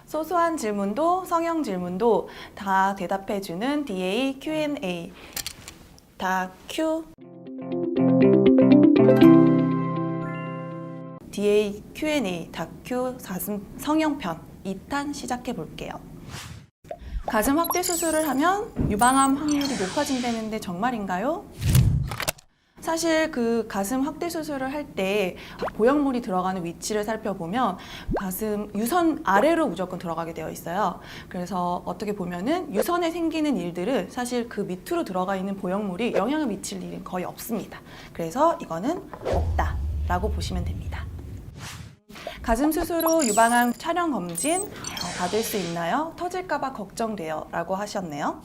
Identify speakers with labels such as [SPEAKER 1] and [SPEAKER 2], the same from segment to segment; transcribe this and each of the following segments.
[SPEAKER 1] 소소한 질문도 성형 질문도 다 대답해주는 DA Q&A. 다 Q. DA Q&A 다큐 가슴 성형편 2탄 시작해 볼게요. 가슴 확대 수술을 하면 유방암 확률이 높아진다는데 정말인가요? 사실 그 가슴 확대 수술을 할 때 보형물이 들어가는 위치를 살펴보면 가슴 유선 아래로 무조건 들어가게 되어 있어요. 그래서 어떻게 보면은 유선에 생기는 일들은 사실 그 밑으로 들어가 있는 보형물이 영향을 미칠 일은 거의 없습니다. 그래서 이거는 없다라고 보시면 됩니다. 가슴 수술 후 유방암 촬영 검진 받을 수 있나요? 터질까봐 걱정돼요 라고 하셨네요.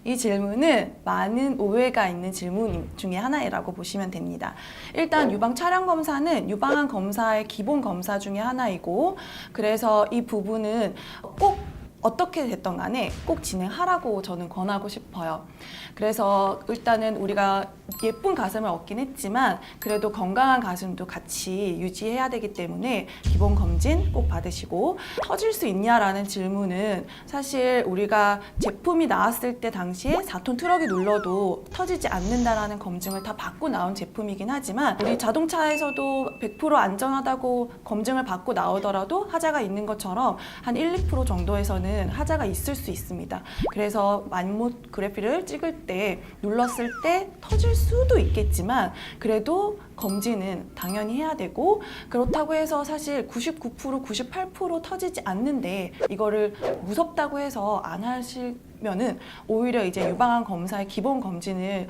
[SPEAKER 1] 이 질문은 많은 오해가 있는 질문 중에 하나라고 보시면 됩니다. 일단 유방 촬영 검사는 유방암 검사의 기본 검사 중에 하나이고, 그래서 이 부분은 꼭 어떻게 됐던 간에 꼭 진행하라고 저는 권하고 싶어요. 그래서 일단은 우리가 예쁜 가슴을 얻긴 했지만 그래도 건강한 가슴도 같이 유지해야 되기 때문에 기본 검진 꼭 받으시고, 터질 수 있냐라는 질문은 사실 우리가 제품이 나왔을 때 당시에 4톤 트럭이 눌러도 터지지 않는다라는 검증을 다 받고 나온 제품이긴 하지만, 우리 자동차에서도 100% 안전하다고 검증을 받고 나오더라도 하자가 있는 것처럼 한 1, 2% 정도에서는 하자가 있을 수 있습니다. 그래서 맘모그래피를 찍을 때 눌렀을 때 터질 수도 있겠지만 그래도 검진은 당연히 해야 되고, 그렇다고 해서 사실 99%, 98% 터지지 않는데 이거를 무섭다고 해서 안 하시면은 오히려 이제 유방암 검사의 기본 검진을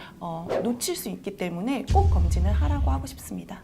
[SPEAKER 1] 놓칠 수 있기 때문에 꼭 검진을 하라고 하고 싶습니다.